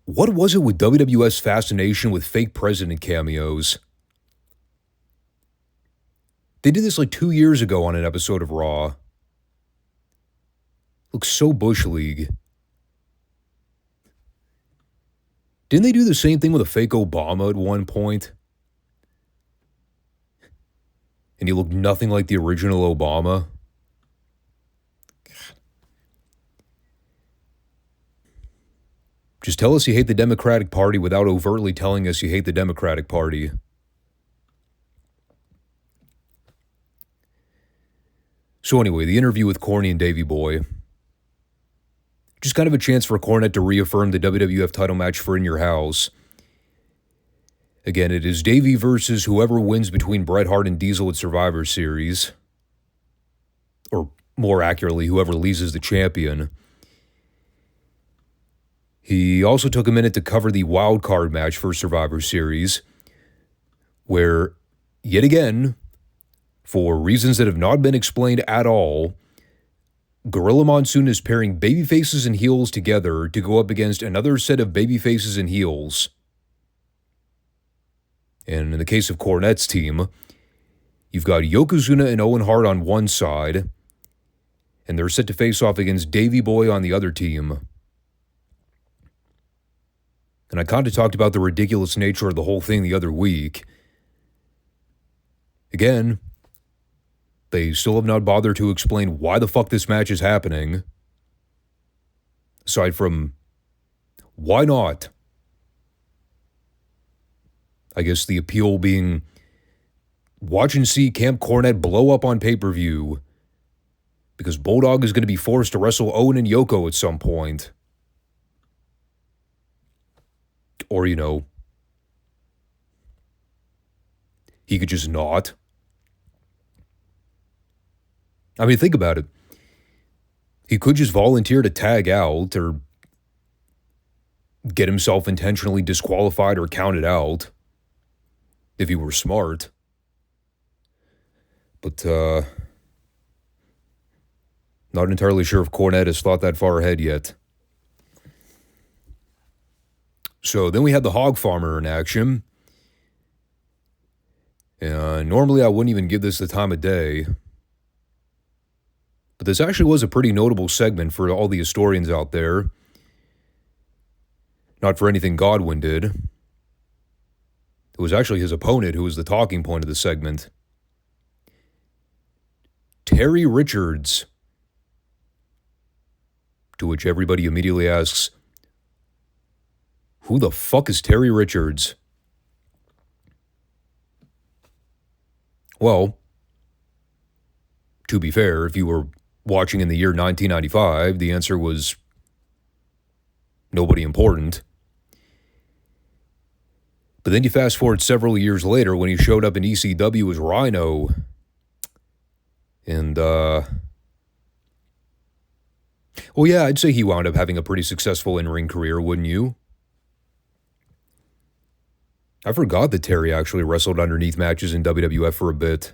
S1: What was it with WWF's fascination with fake president cameos? They did this like 2 years ago on an episode of Raw. Looks so Bush League. Didn't they do the same thing with a fake Obama at one point? And he looked nothing like the original Obama. Just tell us you hate the Democratic Party without overtly telling us you hate the Democratic Party. So anyway, the interview with Corny and Davey Boy. Just kind of a chance for Cornette to reaffirm the WWF title match for In Your House. Again, it is Davey versus whoever wins between Bret Hart and Diesel at Survivor Series. Or more accurately, whoever leaves as the champion. He also took a minute to cover the wild card match for Survivor Series, where, yet again, for reasons that have not been explained at all, Gorilla Monsoon is pairing babyfaces and heels together to go up against another set of babyfaces and heels. And in the case of Cornette's team, you've got Yokozuna and Owen Hart on one side, and they're set to face off against Davey Boy on the other team. And I kind of talked about the ridiculous nature of the whole thing the other week. Again, they still have not bothered to explain why the fuck this match is happening. Aside from, why not? I guess the appeal being, watch and see Camp Cornette blow up on pay-per-view. Because Bulldog is going to be forced to wrestle Owen and Yoko at some point. Or, you know, he could just not. I mean, think about it. He could just volunteer to tag out or get himself intentionally disqualified or counted out if he were smart. But, not entirely sure if Cornette has thought that far ahead yet. So then we had the Hog Farmer in action. Normally I wouldn't even give this the time of day. But this actually was a pretty notable segment for all the historians out there. Not for anything Godwin did. It was actually his opponent who was the talking point of the segment. Terry Richards. To which everybody immediately asks, who the fuck is Terry Richards? Well, to be fair, if you were watching in the year 1995, the answer was nobody important. But then you fast forward several years later when he showed up in ECW as Rhino. And, well, yeah, I'd say he wound up having a pretty successful in-ring career, wouldn't you? I forgot that Terry actually wrestled underneath matches in WWF for a bit.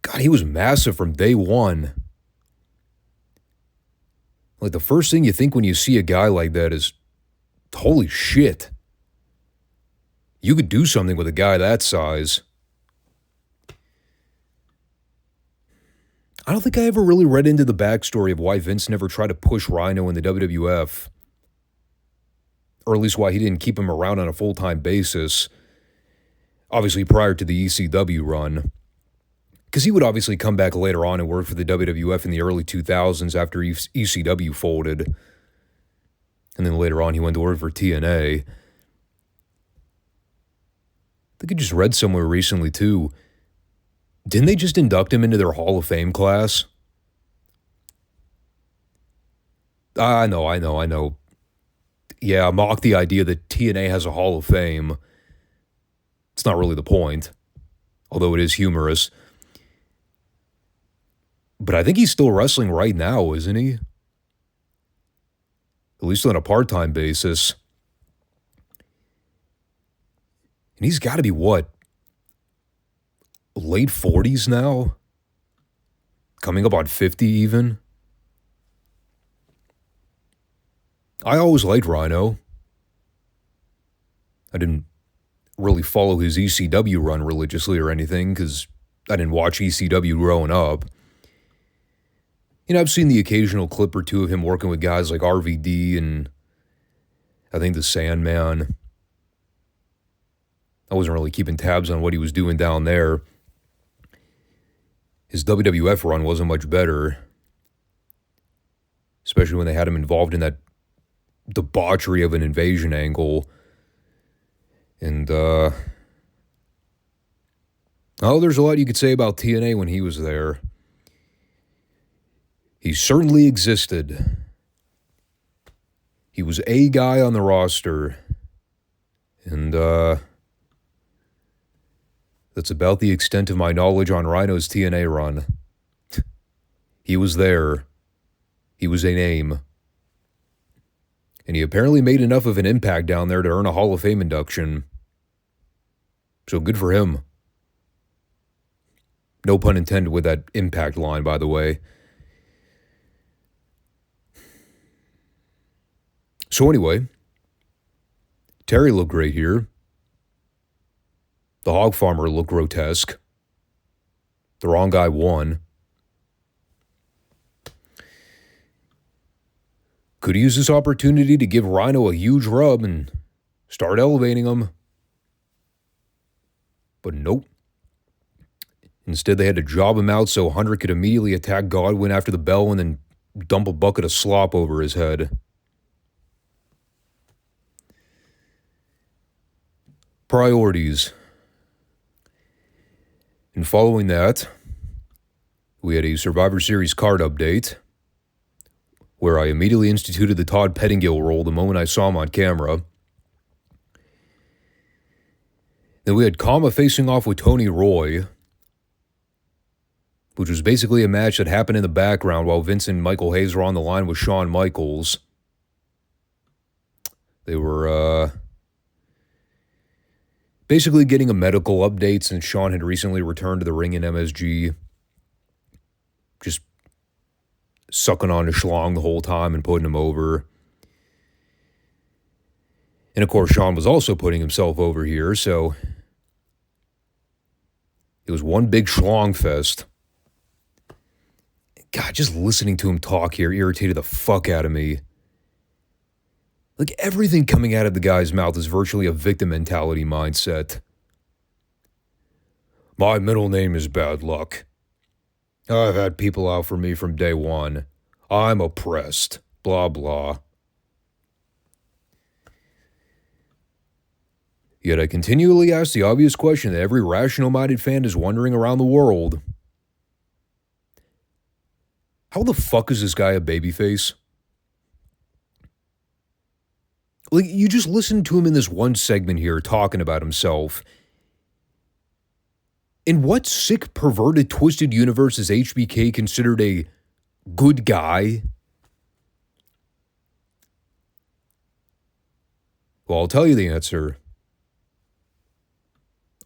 S1: God, he was massive from day one. Like, the first thing you think when you see a guy like that is, holy shit. You could do something with a guy that size. I don't think I ever really read into the backstory of why Vince never tried to push Rhino in the WWF. Or at least why he didn't keep him around on a full-time basis. obviously prior to the ECW run, because he would obviously come back later on and work for the WWF in the early 2000s after ECW folded. And then later on, he went to work for TNA. I think I just read somewhere recently, too. Didn't they just induct him into their Hall of Fame class? I know. Yeah, mock the idea that TNA has a Hall of Fame. It's not really the point, although it is humorous. But I think he's still wrestling right now, isn't he? At least on a part-time basis. And he's got to be, what, late 40s now? Coming up on 50 even? I always liked Rhino. I didn't really follow his ECW run religiously or anything because I didn't watch ECW growing up. You know, I've seen the occasional clip or two of him working with guys like RVD and I think the Sandman. I wasn't really keeping tabs on what he was doing down there. His WWF run wasn't much better, especially when they had him involved in that debauchery of an invasion angle. And, oh, there's a lot you could say about TNA when he was there. He certainly existed. He was a guy on the roster. And, that's about the extent of my knowledge on Rhino's TNA run. He was there. He was a name. And he apparently made enough of an impact down there to earn a Hall of Fame induction. So good for him. No pun intended with that impact line, by the way. So anyway, Terry looked great here. The Hog Farmer looked grotesque. The wrong guy won. Could use this opportunity to give Rhino a huge rub and start elevating him. But nope. Instead, they had to job him out so Hunter could immediately attack Godwin after the bell and then dump a bucket of slop over his head. Priorities. And following that, we had a Survivor Series card update where I immediately instituted the Todd Pettingill role the moment I saw him on camera. Then we had Kama facing off with Tony Roy, which was basically a match that happened in the background while Vince and Michael Hayes were on the line with Shawn Michaels. They were basically getting a medical update since Shawn had recently returned to the ring in MSG. Just sucking on his schlong the whole time and putting him over. And of course, Shawn was also putting himself over here, so it was one big schlong fest. God, just listening to him talk here irritated the fuck out of me. Like, everything coming out of the guy's mouth is virtually a victim mentality mindset. My middle name is Bad Luck. I've had people out for me from day one. I'm oppressed. Blah, blah. Yet I continually ask the obvious question that every rational-minded fan is wondering around the world. How the fuck is this guy a babyface? Like, you just listen to him in this one segment here talking about himself. In what sick, perverted, twisted universe is HBK considered a good guy? Well, I'll tell you the answer.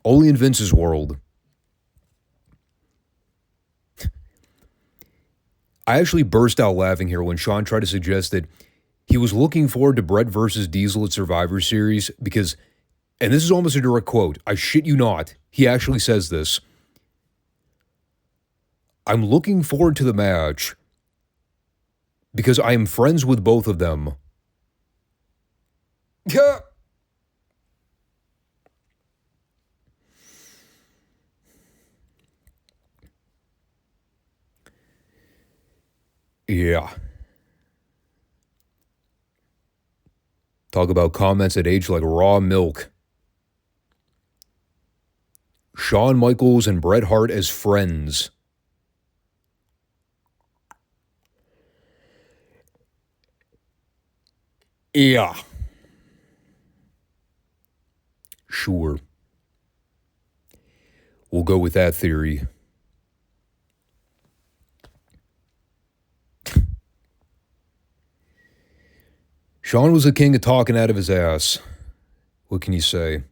S1: Only in Vince's world. I actually burst out laughing here when Shawn tried to suggest that he was looking forward to Bret versus Diesel at Survivor Series because, and this is almost a direct quote, I shit you not, he actually says this. I'm looking forward to the match because I am friends with both of them. Yeah. Yeah. Talk about comments that age like raw milk. Shawn Michaels and Bret Hart as friends. Yeah. Sure. We'll go with that theory. Shawn was the king of talking out of his ass. What can you say?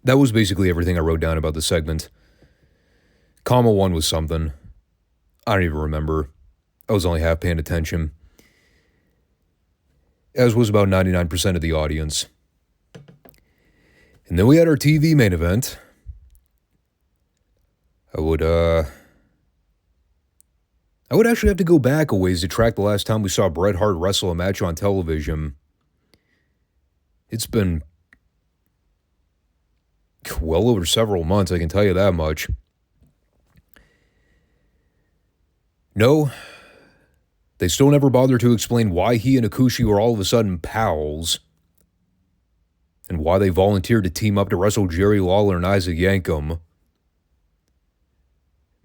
S1: That was basically everything I wrote down about the segment. Comma 1 was something. I don't even remember. I was only half paying attention. As was about 99% of the audience. And then we had our TV main event. I would actually have to go back a ways to track the last time we saw Bret Hart wrestle a match on television. It's been well over several months, I can tell you that much. No, they still never bothered to explain why he and Hakushi were all of a sudden pals, and why they volunteered to team up to wrestle Jerry Lawler and Isaac Yankem.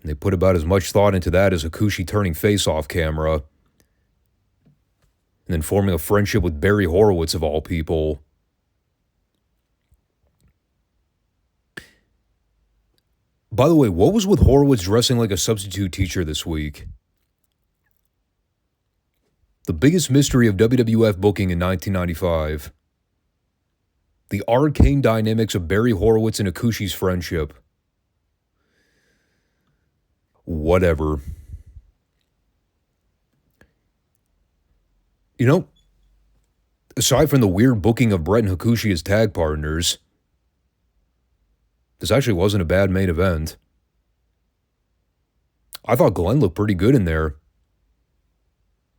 S1: And they put about as much thought into that as Hakushi turning face off camera, and then forming a friendship with Barry Horowitz of all people. By the way, what was with Horowitz dressing like a substitute teacher this week? The biggest mystery of WWF booking in 1995. The arcane dynamics of Barry Horowitz and Hakushi's friendship. Whatever. You know, aside from the weird booking of Bret and Hakushi as tag partners, this actually wasn't a bad main event. I thought Glenn looked pretty good in there.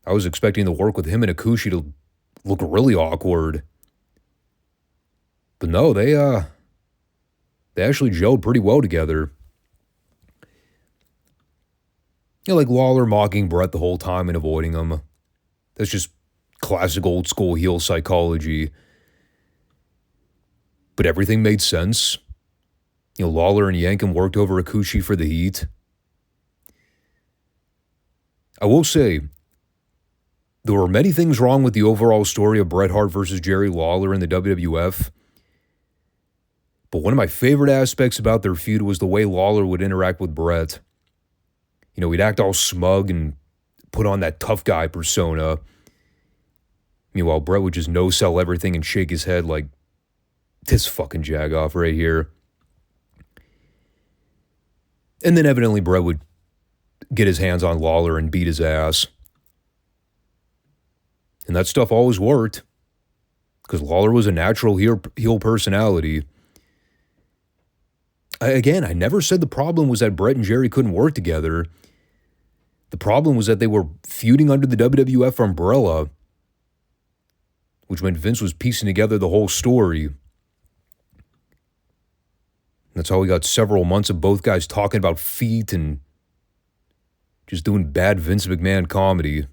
S1: I was expecting the work with him and Hakushi to look really awkward. But no, they actually gelled pretty well together. You know, like Lawler mocking Bret the whole time and avoiding him. That's just classic old school heel psychology. But everything made sense. You know, Lawler and Yankem worked over Hakushi for the heat. I will say, there were many things wrong with the overall story of Bret Hart versus Jerry Lawler in the WWF. But one of my favorite aspects about their feud was the way Lawler would interact with Bret. You know, he'd act all smug and put on that tough guy persona. Meanwhile, Bret would just no-sell everything and shake his head like, this fucking jagoff right here. And then evidently Bret would get his hands on Lawler and beat his ass. And that stuff always worked. Because Lawler was a natural heel personality. Again, I never said the problem was that Bret and Jerry couldn't work together. The problem was that they were feuding under the WWF umbrella, which meant Vince was piecing together the whole story. That's how we got several months of both guys talking about feet and just doing bad Vince McMahon comedy.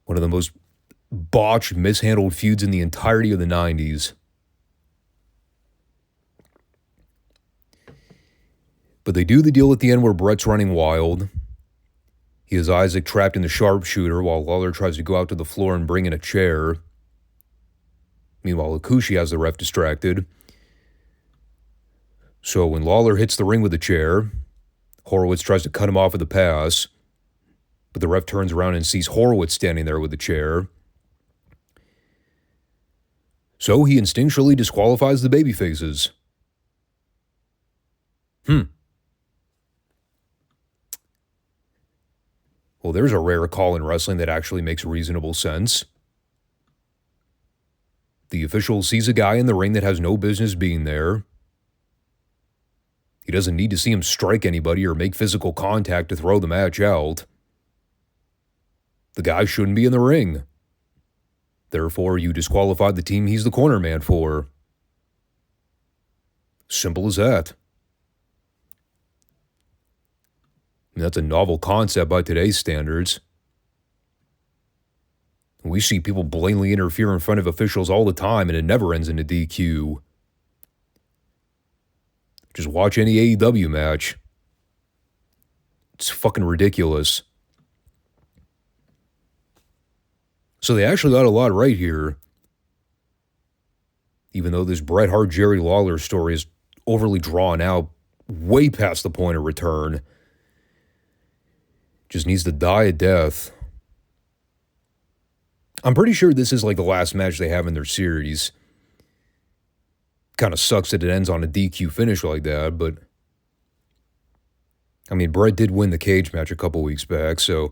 S1: One of the most botched, mishandled feuds in the entirety of the 90s. But they do the deal at the end where Bret's running wild. He has Isaac trapped in the sharpshooter while Lawler tries to go out to the floor and bring in a chair. Meanwhile, Hakushi has the ref distracted. So when Lawler hits the ring with the chair, Horowitz tries to cut him off with a pass, but the ref turns around and sees Horowitz standing there with the chair. So he instinctually disqualifies the babyfaces. Well, there's a rare call in wrestling that actually makes reasonable sense. The official sees a guy in the ring that has no business being there. He doesn't need to see him strike anybody or make physical contact to throw the match out. The guy shouldn't be in the ring. Therefore, you disqualified the team he's the corner man for. Simple as that. mean, that's a novel concept by today's standards. We see people blatantly interfere in front of officials all the time, and it never ends in a DQ. Just watch any AEW match. It's fucking ridiculous. So they actually got a lot right here. Even though this Bret Hart, Jerry Lawler story is overly drawn out, way past the point of return. Just needs to die a death. I'm pretty sure this is like the last match they have in their series. Kind of sucks that it ends on a DQ finish like that, but I mean, Bret did win the cage match a couple weeks back, so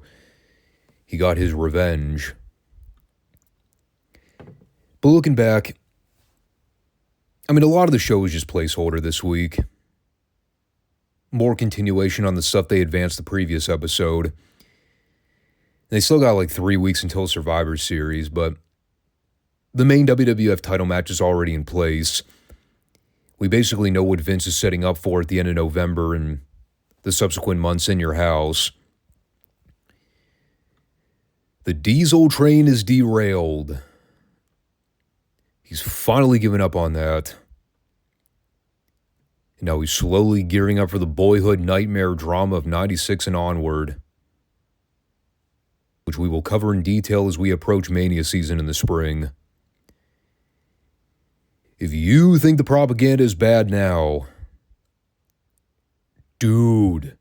S1: he got his revenge. But looking back, I mean, a lot of the show was just placeholder this week. More continuation on the stuff they advanced the previous episode. They still got like 3 weeks until Survivor Series, but the main WWF title match is already in place. We basically know what Vince is setting up for at the end of November and the subsequent months in your house. The Diesel train is derailed. He's finally given up on that. And now he's slowly gearing up for the boyhood nightmare drama of 96 and onward, which we will cover in detail as we approach Mania season in the spring. If you think the propaganda is bad now, dude,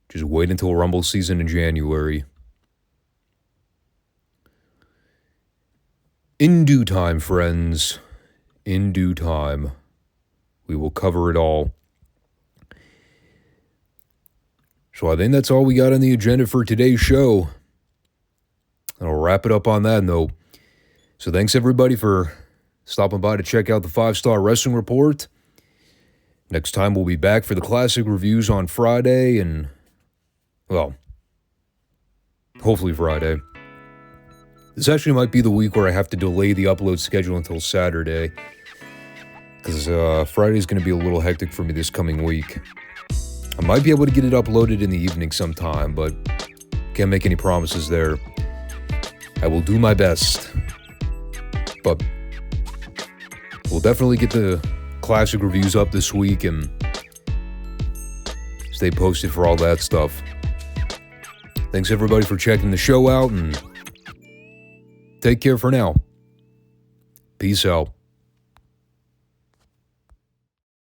S1: just wait until Rumble season in January. In due time, friends, in due time, we will cover it all. So I think that's all we got on the agenda for today's show. I'll wrap it up on that note. So thanks everybody for stopping by to check out the 5 Starr Wrestling Report. Next time we'll be back for the classic reviews on Friday and, well, hopefully Friday. This actually might be the week where I have to delay the upload schedule until Saturday, because Friday's going to be a little hectic for me this coming week. I might be able to get it uploaded in the evening sometime, but can't make any promises there. I will do my best, but we'll definitely get the classic reviews up this week and stay posted for all that stuff. Thanks everybody for checking the show out, and take care for now. Peace out.